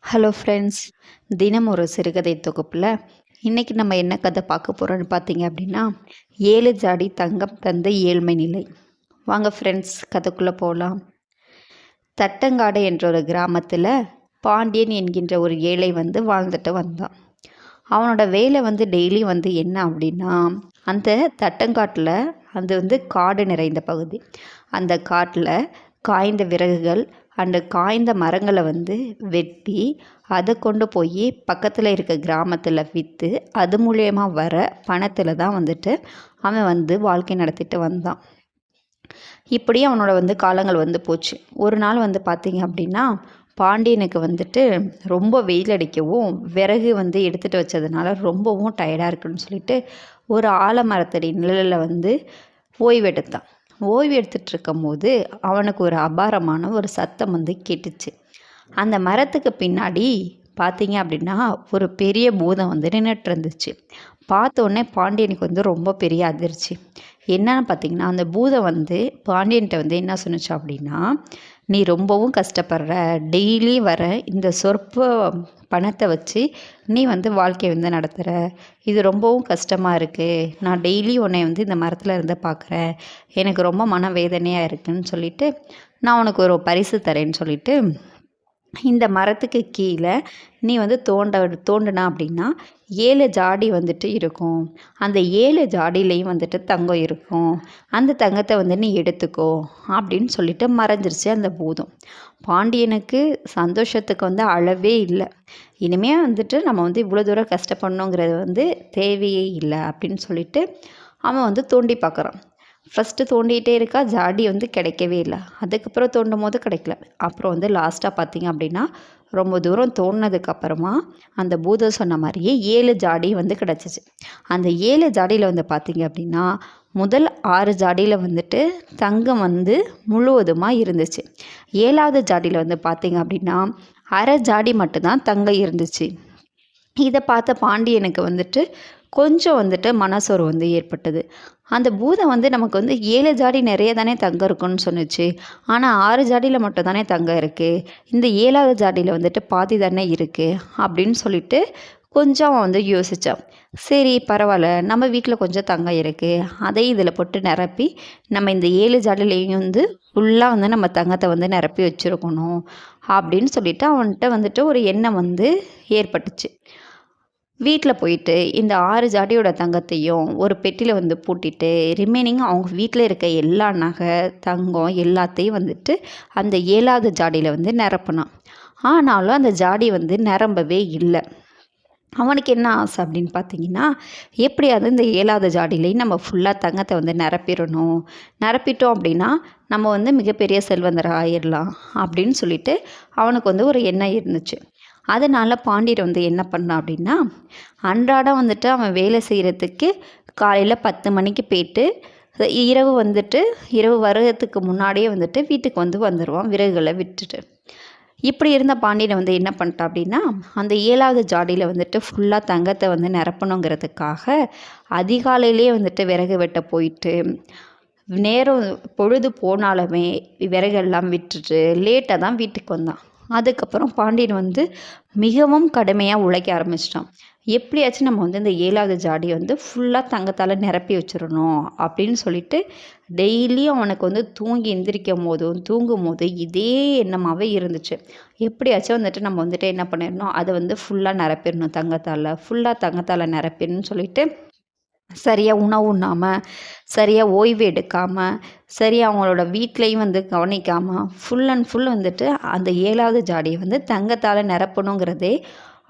Hello friends, தினம் ஒரு சிறுகதை தொகுப்பில் இன்றைக்கி நம்ம என்ன கதை பார்க்க போகிறோன்னு பார்த்தீங்க அப்படின்னா, 7 ஜாடி தங்கம் தந்த ஏழ்மை நிலை. வாங்க ஃப்ரெண்ட்ஸ், கதைக்குள்ளே போகலாம். தட்டங்காடு என்ற ஒரு கிராமத்தில் பாண்டியன் என்கின்ற ஒரு ஏழை வாழ்ந்துட்டு வந்தான். அவனோட வேலை டெய்லி என்ன அப்படின்னா, அந்த தட்டங்காட்டில் அது காடு நிறைந்த பகுதி. அந்த காட்டில் காய்ந்த விறகுகள் அந்த காய்ந்த மரங்களை வெட்டி அதை கொண்டு போய் பக்கத்தில் இருக்க கிராமத்தில் விற்று அது மூலயமா வர பணத்தில் தான் அவன் வாழ்க்கை நடத்திட்டு வந்தான். இப்படி அவனோட காலங்கள் போச்சு. ஒரு நாள் பார்த்தீங்க அப்படின்னா, பாண்டியனுக்கு ரொம்ப வெயில் அடிக்கவும் விறகு எடுத்துகிட்டு வச்சதுனால ரொம்பவும் டயர்டாக இருக்குன்னு சொல்லிட்டு ஒரு ஆலமரத்தடி நிழலில் ஓய்வெடுத்தான். ஓய்வு எடுத்துகிட்டு இருக்கும் போது அவனுக்கு ஒரு அபாரமான ஒரு சத்தம் கேட்டுச்சு. அந்த மரத்துக்கு பின்னாடி பார்த்தீங்க அப்படின்னா ஒரு பெரிய பூதம் நின்றுட்டு இருந்துச்சு. பார்த்தோன்னே பாண்டியனுக்கு ரொம்ப பெரிய அதிர்ச்சி. என்னன்னு பார்த்தீங்கன்னா, அந்த பூதம் பாண்டியன்கிட்ட என்ன சொன்னுச்சு அப்படின்னா, நீ ரொம்பவும் கஷ்டப்படுற, டெய்லி வர இந்த சொற்ப பணத்தை வச்சு நீ வாழ்க்கையை நடத்துகிற, இது ரொம்பவும் கஷ்டமாக இருக்குது. நான் டெய்லி உன்னை இந்த மரத்தில் இருந்து பார்க்குறேன், எனக்கு ரொம்ப மனவேதனையாக இருக்குதுன்னு சொல்லிட்டு நான் உனக்கு ஒரு பரிசு தரேன்னு சொல்லிட்டு, இந்த மரத்துக்கு கீழே நீ தோண்டினா அப்படின்னா 7 ஜாடி இருக்கும். அந்த 7 ஜாடியிலையும் தங்கம் இருக்கும். அந்த தங்கத்தை நீ எடுத்துக்கோ அப்படின்னு சொல்லிட்டு மறைஞ்சிருச்சு அந்த பூதம். பாண்டியனுக்கு சந்தோஷத்துக்கு அளவே இல்லை. இனிமேல் நம்ம இவ்வளோ தூரம் கஷ்டப்படணுங்கிறது தேவையே இல்லை அப்படின்னு சொல்லிட்டு அவன் தோண்டி பார்க்குறான். ஃபஸ்ட்டு தோண்டிகிட்டே இருக்கா, ஜாடி கிடைக்கவே இல்லை. அதுக்கப்புறம் தோண்டும் போது கிடைக்கல. அப்புறம் லாஸ்ட்டாக பார்த்தீங்க அப்படின்னா, ரொம்ப தூரம் தோண்டினதுக்கப்புறமா அந்த பூதம் சொன்ன மாதிரியே 7 ஜாடி கிடச்சிச்சு. அந்த 7 ஜாடியில் பார்த்தீங்க அப்படின்னா, முதல் 6 ஜாடியில் தங்கம் முழுவதுமாக இருந்துச்சு. 7ஆவது ஜாடியில் பார்த்தீங்க அப்படின்னா அரை ஜாடி மட்டும்தான் தங்கம் இருந்துச்சு. இதை பார்த்த பாண்டியனுக்கு கொஞ்சம் மனசோர்வு ஏற்பட்டது. அந்த பூதம் நமக்கு 7 ஜாடி நிறைய தானே தங்கம் இருக்குன்னு சொன்னுச்சு. ஆனால் 6 ஜாடியில் மட்டும் தானே தங்கம் இருக்குது. இந்த 7ஆவது ஜாடியில் பாதி தானே இருக்குது அப்படின்னு சொல்லிட்டு கொஞ்சம் யோசித்தான். சரி பரவாயில்ல, நம்ம வீட்டில் கொஞ்சம் தங்கம் இருக்குது, அதை இதில் போட்டு நிரப்பி நம்ம இந்த 7 ஜாடிலையும் ஃபுல்லாக நம்ம தங்கத்தை நிரப்பி வச்சுருக்கணும் அப்படின்னு சொல்லிட்டு அவன்கிட்ட ஒரு எண்ணம் ஏற்பட்டுச்சு. வீட்டில் போயிட்டு இந்த 6 ஜாடியோட தங்கத்தையும் ஒரு பெட்டியில் பூட்டிட்டு ரிமைனிங் அவங்க வீட்டில் இருக்க எல்லா நகை தங்கம் எல்லாத்தையும் அந்த 7ஆவது ஜாடியில் நிரப்பினான். ஆனாலும் அந்த ஜாடி நிரம்பவே இல்லை. அவனுக்கு என்ன ஆசை அப்படின்னு பார்த்தீங்கன்னா, எப்படியாவது இந்த 7ஆவது ஜாடியிலையும் நம்ம ஃபுல்லாக தங்கத்தை நிரப்பிடணும், நிரப்பிட்டோம் அப்படின்னா நம்ம மிகப்பெரிய செல்வந்தர் ஆயிடலாம் அப்படின்னு சொல்லிட்டு அவனுக்கு ஒரு எண்ணம் இருந்துச்சு. அதனால் பாண்டியர் என்ன பண்ணான் அப்படின்னா, அன்றாடம் அவன் வேலை செய்கிறதுக்கு காலையில் 10 மணிக்கு போயிட்டு இரவு இரவு வருகிறதுக்கு முன்னாடியே வீட்டுக்கு வந்துடுவான் விறகுகளை விட்டுட்டு. இப்படி இருந்த பாண்டியன் என்ன பண்ணிட்டான் அப்படின்னா, அந்த 7ஆவது ஜாடியில் ஃபுல்லாக தங்கத்தை நிரப்பணுங்கிறதுக்காக அதிகாலையிலேயே விறகு வெட்ட போயிட்டு நேரம் பொழுது போனாலுமே விறகெல்லாம் விட்டுட்டு லேட்டாக தான் வீட்டுக்கு வந்தான். அதுக்கப்புறம் பாண்டியன் மிகவும் கடுமையாக உழைக்க ஆரம்பிச்சிட்டான். எப்படியாச்சும் நம்ம இந்த 7ஆவது ஜாடி ஃபுல்லாக தங்கத்தால் நிரப்பி வச்சிடணும் அப்படின்னு சொல்லிட்டு டெய்லியும் அவனுக்கு தூங்கி எந்திரிக்கும் போதும் தூங்கும் போது இதே எண்ணமாகவே இருந்துச்சு. எப்படியாச்சும் நம்ம என்ன பண்ணிடணும், அதை ஃபுல்லாக நிரப்பிடணும், ஃபுல்லாக தங்கத்தால் நிரப்பிடணும்னு சொல்லிட்டு சரியாக உணவு உண்ணாமல், சரியாக ஓய்வு எடுக்காமல், சரியாக அவங்களோட வீட்லேயும் கவனிக்காமல் ஃபுல் அண்ட் ஃபுல் அந்த 7ஆவது ஜாடியை தங்கத்தால் நிரப்பணுங்கிறதே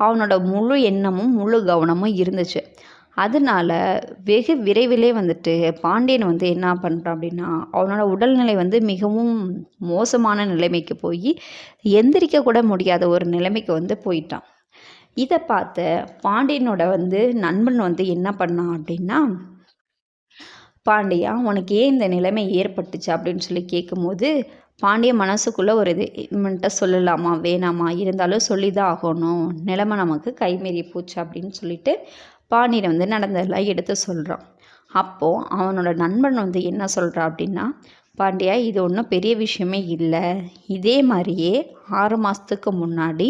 அவனோட முழு எண்ணமும் முழு கவனமும் இருந்துச்சு. அதனால வெகு விரைவிலே பாண்டியன் என்ன பண்ணுறான் அப்படின்னா, அவனோட உடல்நிலை மிகவும் மோசமான நிலைமைக்கு போய் எந்திரிக்க கூட முடியாத ஒரு நிலைமைக்கு போயிட்டான். இதை பார்த்த பாண்டியனோட நண்பன் என்ன பண்ணான் அப்படின்னா, பாண்டியா உனக்கு ஏன் இந்த நிலைமை ஏற்பட்டுச்சு அப்படின்னு சொல்லி கேட்கும்போது, பாண்டிய மனசுக்குள்ளே ஒரு இது, இவன்கிட்ட சொல்லலாமா வேணாமா, இருந்தாலும் சொல்லி தான் ஆகணும், நிலைமை நமக்கு கைமீறி போச்சு அப்படின்னு சொல்லிட்டு பாண்டியன் நடந்ததெல்லாம் எடுத்து சொல்கிறான். அப்போது அவனோட நண்பன் என்ன சொல்கிறான் அப்படின்னா, பாண்டியா, இது ஒன்றும் பெரிய விஷயமே இல்லை. இதே மாதிரியே 6 மாதத்துக்கு முன்னாடி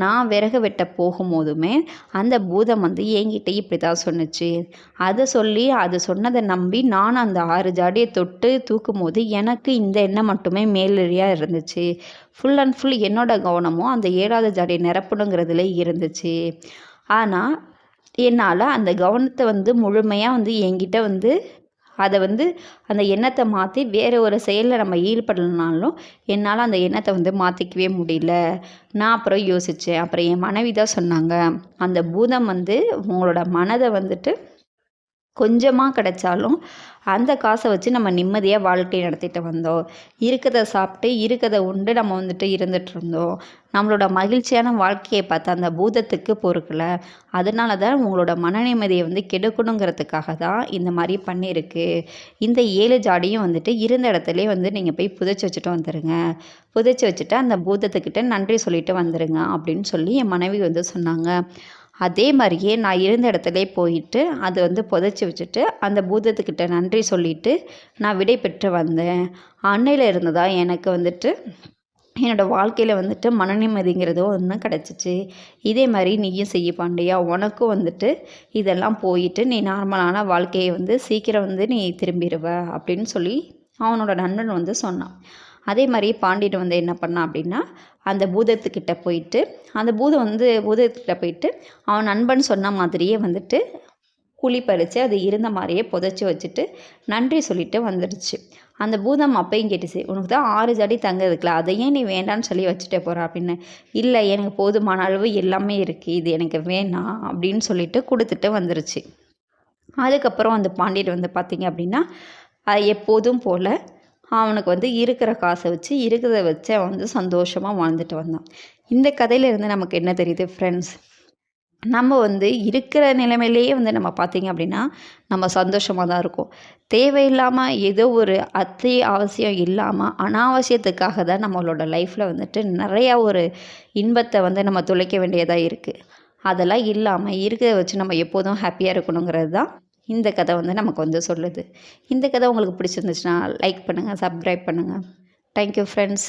நான் விறகு வெட்ட போகும்போதுமே அந்த பூதம் வந்து என்கிட்ட இப்படி தான் சொன்னுச்சு. அதை சொல்லி அது சொன்னதை நம்பி நான் அந்த 6 ஜாடியை தொட்டு தூக்கும்போது எனக்கு இந்த எண்ணம் மட்டுமே மேலெழியாக இருந்துச்சு. ஃபுல் அண்ட் ஃபுல் என்னோட கவனமும் அந்த 7வது ஜாடியை நிரப்பணுங்கிறதுல இருந்துச்சு. ஆனால் என்னால் அந்த கவனத்தை வந்து முழுமையாக வந்து என்கிட்ட வந்து அதை வந்து அந்த எண்ணத்தை மாற்றி வேறு ஒரு செயலில் நம்ம ஈடுபடலைனாலும் என்னால் அந்த எண்ணத்தை வந்து மாற்றிக்கவே முடியல. நான் அப்புறம் யோசித்தேன். அப்புறம் என் மனைவி தான் சொன்னாங்க, அந்த பூதம் வந்து உங்களோட மனதை வந்துட்டு கொஞ்சமாக கிடைச்சாலும் அந்த காசை வச்சு நம்ம நிம்மதியாக வாழ்க்கை நடத்திட்டு வந்தோம். இருக்கதை சாப்பிட்டு இருக்கதை உண்டு நம்ம வந்துட்டு இருந்துட்டு இருந்தோம். நம்மளோட மகிழ்ச்சியான வாழ்க்கையை பார்த்து அந்த பூதத்துக்கு பொறுக்கல. அதனால தான் உங்களோட மன நிம்மதியை வந்து கெடுக்கணுங்கிறதுக்காக தான் இந்த மாதிரி பண்ணியிருக்கு. இந்த 7 ஜாடியும் வந்துட்டு இருந்த இடத்துலையே வந்து நீங்கள் போய் புதைச்சி வச்சுட்டு வந்துடுங்க. புதைச்சி வச்சுட்டு அந்த பூதத்துக்கிட்ட நன்றி சொல்லிட்டு வந்துடுங்க அப்படின்னு சொல்லி என் மனைவி வந்து சொன்னாங்க. அதே மாதிரியே நான் இருந்த இடத்துலே போயிட்டு அதை வந்து புதைச்சி வச்சுட்டு அந்த பூதத்துக்கிட்ட நன்றி சொல்லிவிட்டு நான் விடை பெற்று வந்தேன். அன்னையில் இருந்து தான் எனக்கு வந்துட்டு என்னோடய வாழ்க்கையில் வந்துட்டு மன நிம்மதிங்கிறது ஒன்று கிடச்சிச்சு. இதே மாதிரி நீயும் செய்ய பாண்டியா, உனக்கும் வந்துட்டு இதெல்லாம் போயிட்டு நீ நார்மலான வாழ்க்கையை வந்து சீக்கிரம் வந்து நீ திரும்பிடுவ அப்படின்னு சொல்லி அவனோட நண்பன் வந்து சொன்னான். அதே மாதிரி பாண்டியன் வந்து என்ன பண்ணான் அப்படின்னா, அந்த பூதத்துக்கிட்ட போயிட்டு பூதத்துக்கிட்ட போயிட்டு அவன் நண்பன் சொன்ன மாதிரியே வந்துட்டு குழி பறித்து அது இருந்த மாதிரியே புதைச்சி வச்சுட்டு நன்றி சொல்லிட்டு வந்துடுச்சு. அந்த பூதம் அப்பையும் கேட்டுச்சு, உனக்கு தான் 6 ஜாடி தங்கிறதுக்குல அதையே நீ வேண்டான்னு சொல்லி வச்சுட்டே போகிற அப்படின்னு. இல்லை, எனக்கு போதுமான அளவு எல்லாமே இருக்குது, இது எனக்கு வேணாம் அப்படின்னு சொல்லிட்டு கொடுத்துட்டு வந்துருச்சு. அதுக்கப்புறம் அந்த பாண்டியன் வந்து பார்த்திங்க அப்படின்னா எப்போதும் போல் அவனுக்கு வந்து இருக்கிற காசை வச்சு இருக்கிறத வச்சு அவன் வந்து சந்தோஷமாக வாழ்ந்துட்டு வந்தான். இந்த கதையிலேருந்து நமக்கு என்ன தெரியுது ஃப்ரெண்ட்ஸ், நம்ம வந்து இருக்கிற நிலைமையிலேயே வந்து நம்ம பார்த்திங்க அப்படின்னா நம்ம சந்தோஷமாக தான் இருக்கோம். தேவையில்லாமல் ஏதோ ஒரு அவசியம் இல்லாமல் அனாவசியத்துக்காக தான் நம்மளோட லைஃப்பில் வந்துட்டு நிறையா ஒரு இன்பத்தை வந்து நம்ம தொலைக்க வேண்டியதாக இருக்குது. அதெல்லாம் இல்லாமல் இருக்கிறத வச்சு நம்ம எப்போதும் ஹாப்பியாக இருக்கணுங்கிறது தான் இந்த கதை வந்து நமக்கு வந்து சொல்லுது. இந்த கதை உங்களுக்கு பிடிச்சிருந்துச்சுன்னா லைக் பண்ணுங்கள், சப்ஸ்கிரைப் பண்ணுங்கள். Thank you friends.